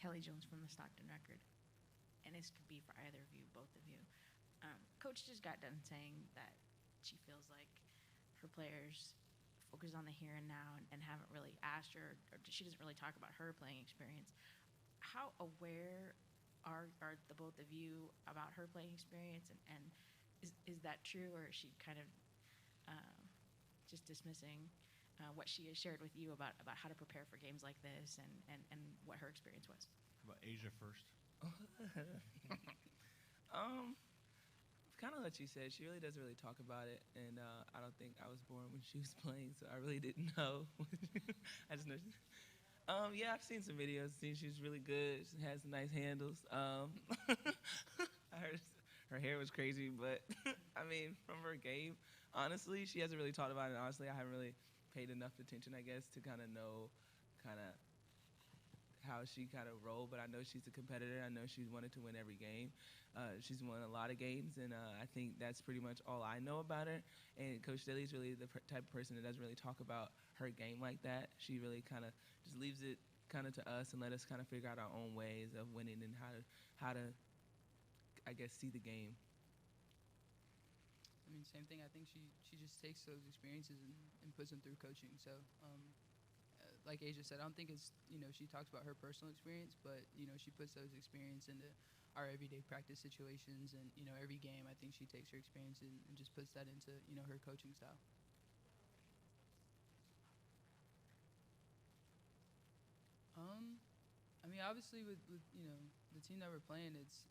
Kelly Jones from the Stockton Record, and this could be for either of you, both of you. Coach just got done saying that she feels like her players focus on the here and now and haven't really asked her, or she doesn't really talk about her playing experience. How aware are the both of you about her playing experience, and is that true, or is she kind of just dismissing what she has shared with you about how to prepare for games like this and what her experience was? How about Asia first? Kind of what she said. She really doesn't really talk about it, and I don't think I was born when she was playing, so I really didn't know. I just know. Yeah, I've seen some videos. Seen she's really good. She has nice handles. I heard her hair was crazy, but I mean, from her game, honestly, she hasn't really talked about it. Honestly, I haven't really paid enough attention, I guess, to kind of know how she kind of rolled, but I know she's a competitor. I know she's wanted to win every game. She's won a lot of games, and I think that's pretty much all I know about her. And Coach Daly's really the type of person that doesn't really talk about her game like that. She really kind of just leaves it kind of to us and let us kind of figure out our own ways of winning and how to I guess, see the game. I mean, same thing. I think she just takes those experiences and puts them through coaching. So, like Asia said, I don't think it's, she talks about her personal experience, but, she puts those experiences into our everyday practice situations. And, every game, I think she takes her experience and just puts that into, her coaching style. I mean, obviously with the team that we're playing, it's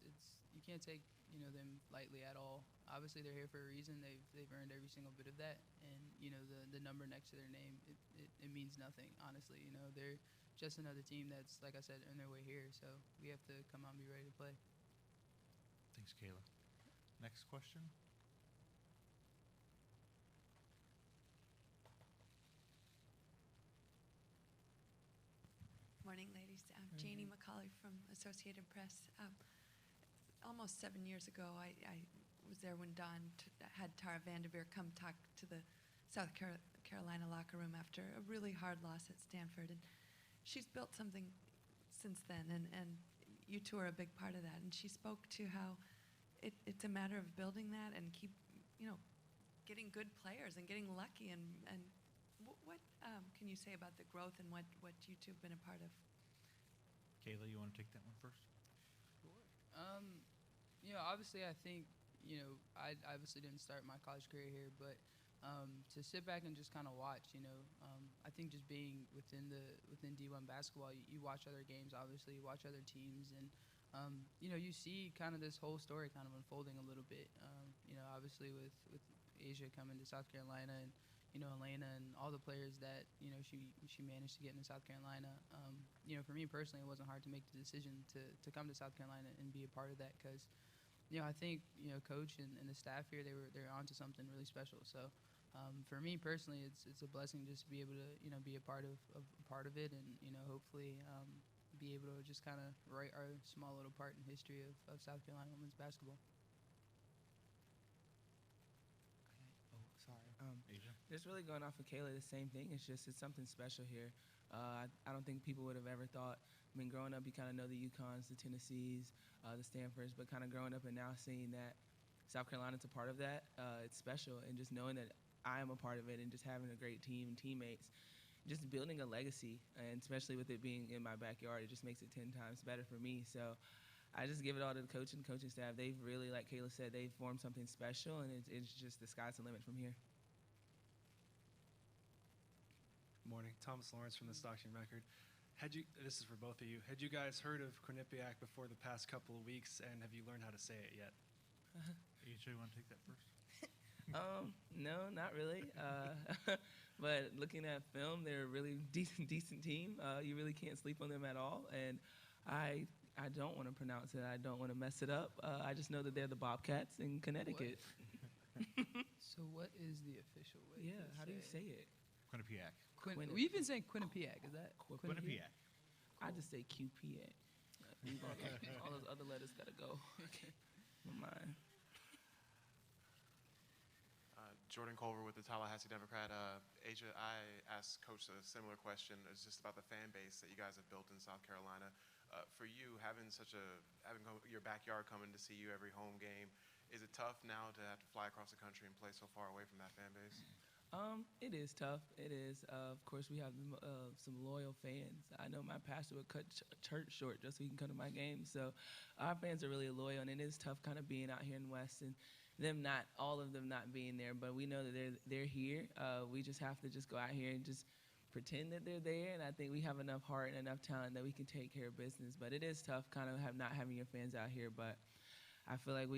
you can't take them lightly at all. Obviously they're here for a reason. They've earned every single bit of that, and the number next to their name, it means nothing. Honestly, they're just another team that's, like I said, on their way here. So we have to come out and be ready to play. Thanks, Kaela. Next question. Morning, ladies. Janie McCauley from Associated Press. Almost 7 years ago, I was there when Dawn had Tara Vanderveer come talk to the South Carolina locker room after a really hard loss at Stanford. And she's built something since then, and you two are a big part of that. And she spoke to how it's a matter of building that and keep, getting good players and getting lucky. And what can you say about the growth and what you two have been a part of? Kaela, you want to take that one first? Sure. Obviously I think, I obviously didn't start my college career here, but to sit back and just kind of watch, I think just being within D1 basketball, you watch other games, obviously, you watch other teams, and, you see kind of this whole story kind of unfolding a little bit. Obviously with Asia coming to South Carolina and, Elena and all the players that, she managed to get into South Carolina. For me personally, it wasn't hard to make the decision to come to South Carolina and be a part of that because, I think, Coach and the staff here, they're onto something really special. So for me personally, it's a blessing just to be able to, be a part of it and, hopefully be able to just kind of write our small little part in history of South Carolina women's basketball. Sorry. Just really going off of Kaela, the same thing. It's something special here. I don't think people would have ever thought. I mean, growing up, you kind of know the UConns, the Tennessees, the Stanfords, but kind of growing up and now seeing that South Carolina's a part of that, it's special. And just knowing that I am a part of it and just having a great team and teammates, just building a legacy, and especially with it being in my backyard, it just makes it 10 times better for me. So I just give it all to the coach and coaching staff. They've really, like Kaela said, they've formed something special, and it's just the sky's the limit from here. Morning, Thomas Lawrence from the Stockton Record. This is for both of you. Had you guys heard of Quinnipiac before the past couple of weeks, and have you learned how to say it yet? You want to take that first? No, not really. But looking at film, they're a really decent team. You really can't sleep on them at all, and I don't want to pronounce it. I don't want to mess it up. I just know that they're the Bobcats in Connecticut. So what is the official way? Yeah, how do you say it? Quinnipiac. We've been saying Quinnipiac. Is that Quinnipiac. Cool. I just say QPA. All those other letters gotta go. Okay. Mine. Jordan Culver with the Tallahassee Democrat. Asia, I asked Coach a similar question. It's just about the fan base that you guys have built in South Carolina. For you, having your backyard coming to see you every home game, is it tough now to have to fly across the country and play so far away from that fan base? It is tough. It is. Of course, we have some loyal fans. I know my pastor would cut church short just so he can come to my games. So our fans are really loyal, and it is tough kind of being out here in West and all of them not being there. But we know that they're here. We just have to just go out here and just pretend that they're there, and I think we have enough heart and enough talent that we can take care of business. But it is tough kind of not having your fans out here, but I feel like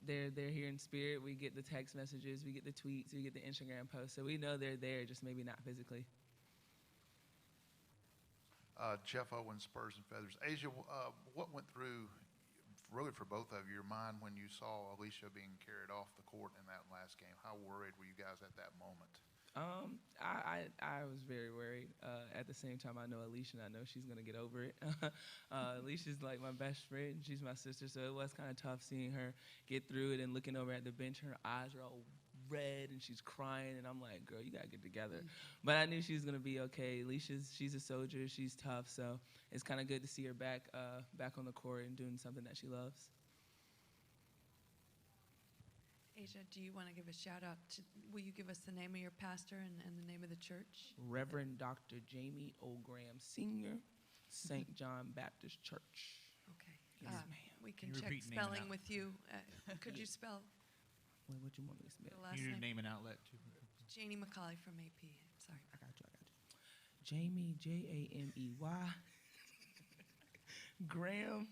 they're here in spirit. We get the text messages, we get the tweets, we get the Instagram posts, so we know they're there, just maybe not physically. Jeff Owens, Spurs and Feathers. Asia, what went through really for both of you, your mind when you saw Alicia being carried off the court in that last game? How worried were you guys at that moment? I was very worried. At the same time, I know Alicia, and I know she's gonna get over it. Alicia's like my best friend. She's my sister, so it was kind of tough seeing her get through it and looking over at the bench. Her eyes are all red and she's crying, and I'm like, girl, you gotta get together. But I knew she was gonna be okay. She's a soldier. She's tough, so it's kind of good to see her back on the court and doing something that she loves. Asia, do you want to give a shout out will you give us the name of your pastor and the name of the church? Reverend Dr. Jamie O. Graham Sr., St. John Baptist Church. Okay. Yes, ma'am. We can Can you check repeat name and spelling out? with you. Could you spell Wait, what you want me to spell? the last You need name? name and outlet too. Janie McCauley from AP. Sorry. I got you. Jamie, Jamey. Graham, Graham.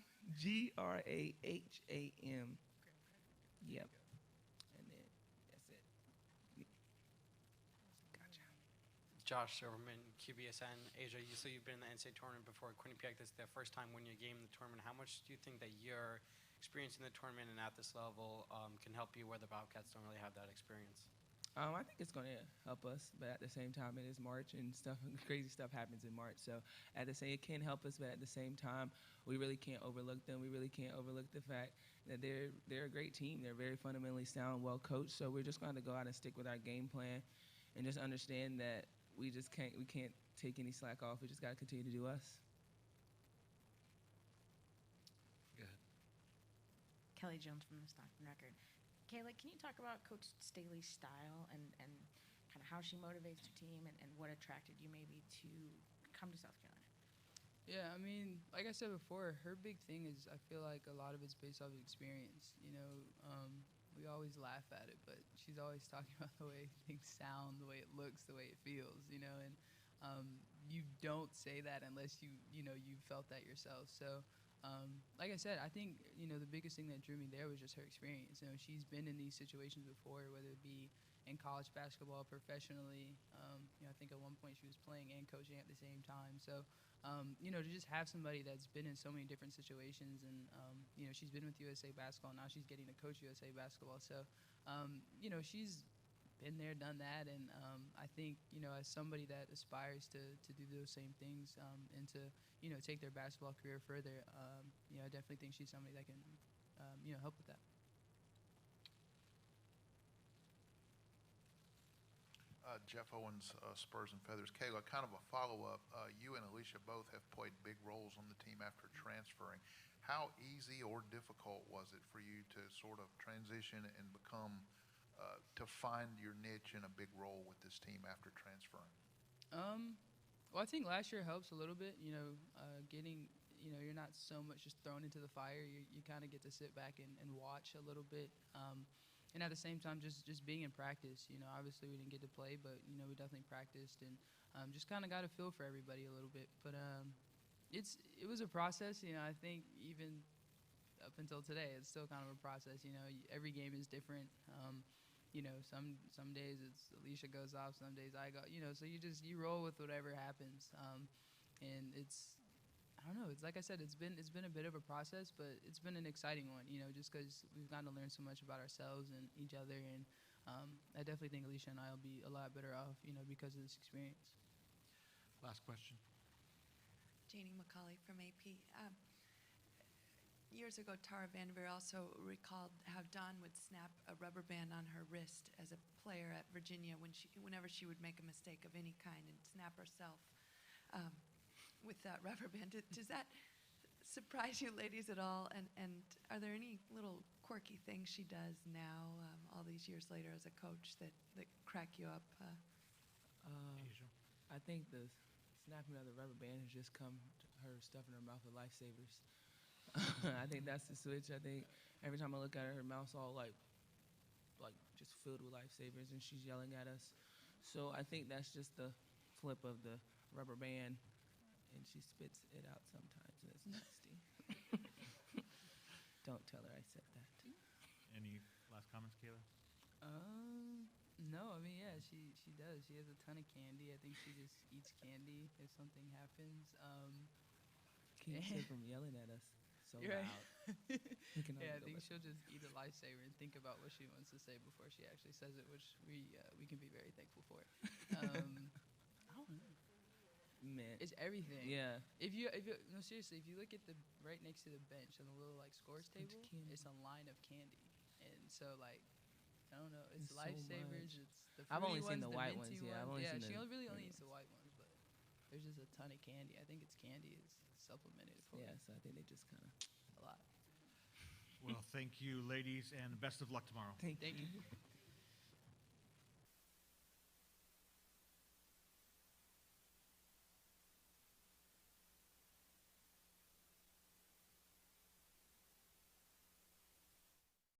Yep. And then that's it. Gotcha. Josh Silverman, QBSN. Asia, you've been in the NCAA Tournament before. Quinnipiac, this is their first time winning a game in the tournament. How much do you think that your experience in the tournament and at this level can help you where the Bobcats don't really have that experience? I think it's going to help us, but at the same time, it is March and crazy stuff happens in March. So it can help us, but at the same time, we really can't overlook them. We really can't overlook the fact that they're a great team. They're very fundamentally sound, well coached. So we're just going to go out and stick with our game plan, and just understand that we can't take any slack off. We just got to continue to do us. Go ahead. Kelly Jones from the Stockton Record. Kaela, can you talk about Coach Staley's style and kind of how she motivates her team and what attracted you maybe to come to South Carolina? Yeah, I mean, like I said before, her big thing is I feel like a lot of it's based off of experience. You know, we always laugh at it, but she's always talking about the way things sound, the way it looks, the way it feels, you know, and you don't say that unless you felt that yourself. So like I said, I think, the biggest thing that drew me there was just her experience. You know, she's been in these situations before, whether it be in college basketball, professionally. I think at one point she was playing and coaching at the same time. So, to just have somebody that's been in so many different situations and, she's been with USA Basketball. Now she's getting to coach USA Basketball. So, she's been there, done that. And I think, as somebody that aspires to do those same things and to, take their basketball career further, I definitely think she's somebody that can, help with that. Jeff Owens, Spurs and Feathers. Kaela, kind of a follow-up. You and Alicia both have played big roles on the team after transferring. How easy or difficult was it for you to sort of transition and become, to find your niche in a big role with this team after transferring? Well, I think last year helps a little bit, getting, you're not so much just thrown into the fire. You kind of get to sit back and watch a little bit. And at the same time, just being in practice, obviously we didn't get to play, but, we definitely practiced and just kind of got a feel for everybody a little bit. But it was a process, I think even up until today, it's still kind of a process. Every game is different. Some days it's Alicia goes off, some days I go, so you roll with whatever happens. And I don't know. It's like I said, it's been a bit of a process, but it's been an exciting one, just because we've gotten to learn so much about ourselves and each other. And I definitely think Alicia and I will be a lot better off, because of this experience. Last question. Janie McCauley from AP. Years ago, Tara Vanderveer also recalled how Dawn would snap a rubber band on her wrist as a player at Virginia whenever she would make a mistake of any kind and snap herself with that rubber band. Does that surprise you ladies at all? And are there any little quirky things she does now, all these years later as a coach, that crack you up? Asia. I think the snapping of the rubber band has just come to her stuffing her mouth with lifesavers. I think that's the switch. I think every time I look at her, her mouth's all like just filled with lifesavers, and she's yelling at us. So I think that's just the flip of the rubber band, and she spits it out sometimes, and it's nasty. Don't tell her I said that. Any last comments, Kaela? No, I mean, yeah, she does. She has a ton of candy. I think she just eats candy if something happens. Keeps her from yelling at us so Right. loud. We can Yeah, I only go think listen. she'll just eat a lifesaver and think about what she wants to say before she actually says it, which we can be very thankful for. I don't know. Man. It's everything. Yeah. If you no, seriously, if you look at the right next to the bench on the little like scores Bunch of table, candy. it's a line of candy, and so like I don't know, It's it's so lifesavers. much. It's the I've only fruity seen the ones, white minty ones, yeah, I've only yeah, seen she the really only green eats the white ones, but there's just a ton of candy. I think it's candy is supplemented for Yeah, so I think they just kind of. a lot. Well, thank you, ladies, and best of luck tomorrow. Thank Thank you. you.